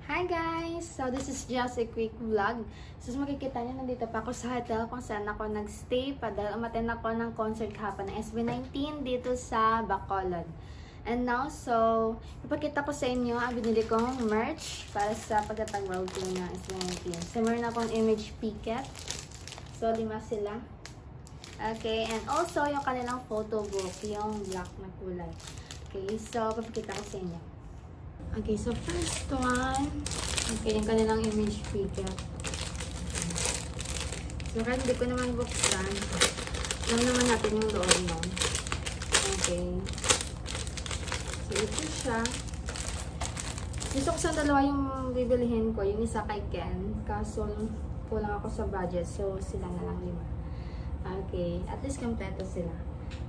Hi guys! So this is just a quick vlog. So makikita nyo, nandito pa ako sa hotel kung saan ako nagstay pa dahil umattend ako ng concert kahapon ng SB19 dito sa Bacolod. And now, so ipakita ko sa inyo ang binili kong merch para sa pagtatag world tour ng SB19. So meron akong image picket. So 5 sila. Okay, and also yung kanilang photo book, yung black na kulay. Okay, so papakita ko sa inyo. Okay, so first one, okay, yung kanilang image picket. So kahit hindi ko naman buksan, alam naman natin yung loob nun. Okay. So ito siya. Gusto ko sa dalawa yung bibilihin ko, yung isa kay Ken, kaso kulang ako sa budget, so sila na lang 5. Okay, at least kompleto sila.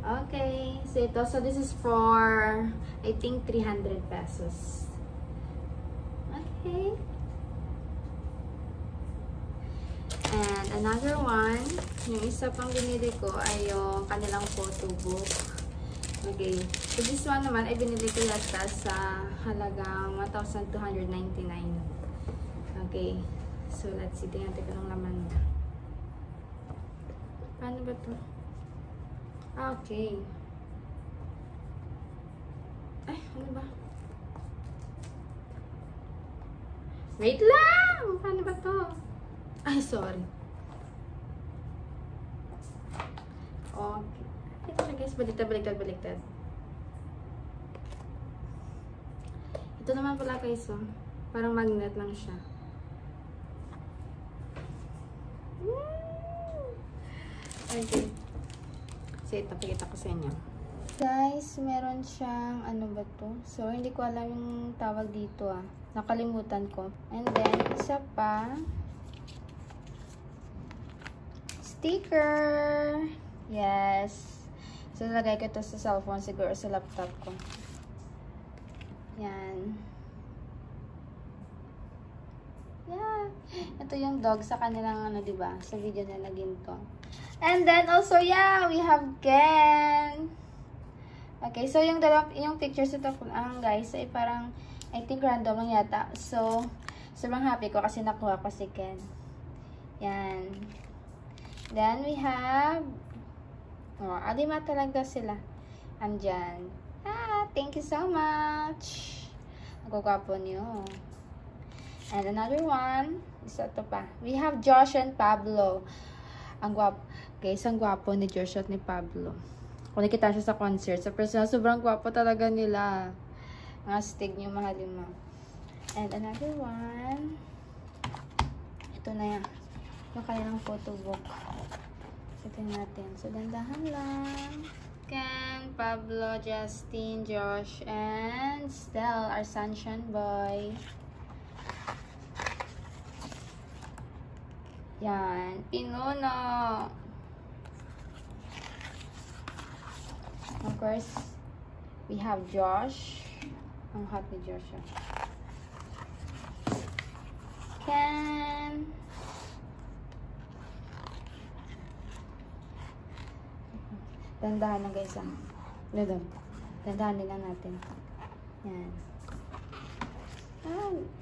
Okay, so ito, so this is for, I think, 300 pesos. Okay. And another one, yung isa pang binili ko ay yung kanilang photo book. Okay, so this one naman ay binili ko yata sa halagang 1,299. Okay, so let's see, tingnan ko ng laman niya. Paano ba to? Okay. Ay, ano ba? Wait lang! Paano ba to? Ay, sorry. Okay. Ito na guys, baliktad. Ito naman pala guys, oh. Parang magnet lang siya. Okay. So, ito, pakita ko sa inyo. Guys, meron siyang, ano ba to? So, hindi ko alam yung tawag dito ah. Nakalimutan ko. And then, isa pa. Sticker! Yes. So, lagay ko ito sa cellphone, siguro sa laptop ko. Yan. Yeah. Ito yung dog sa kanilang, ano, diba? Sa video na ginto. And then, also, yeah, we have Ken. Okay, so yung pictures ito guys, ay parang, I think random lang yata. So, sobrang happy ko kasi nakuha ko si Ken. Yan. Then, we have, oh, 5 talaga sila. Andyan. Thank you so much. Nagkakapo niyo. And another one, isa to pa. We have Josh and Pablo. Ang gwapo. Guys, ang gwapo ni Josh at ni Pablo. Kung nakita siya sa concert, sa personal, sobrang gwapo talaga nila. Mga stig niyo, mahalin mo. And another one. Ito na yan. Yung kanilang photo book. Ito natin. So, dandahan lang. Ken, Pablo, Justin, Josh, and Stel, our sunshine boy. Yan. Pinuno. Of course, we have Josh. Ang hot ni Josh. Ken. Dandahan lang guys. Dandahan din lang natin. Yan.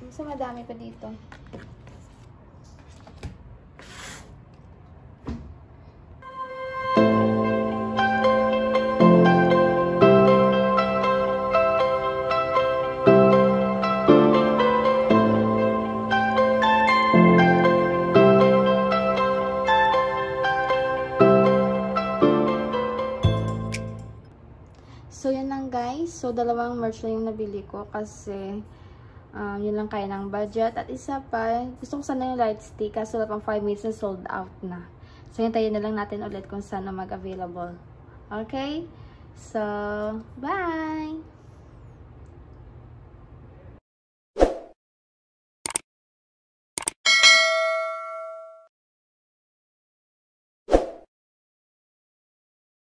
Mas madami pa dito. So, yun lang guys. So, 2 merch lang yung nabili ko kasi yun lang kaya ng budget. At isa pa, gusto ko sana yung light stick kasi wala pang 5 minutes na sold out na. So, hintayin na lang natin ulit kung saan na mag-available. Okay? So, bye!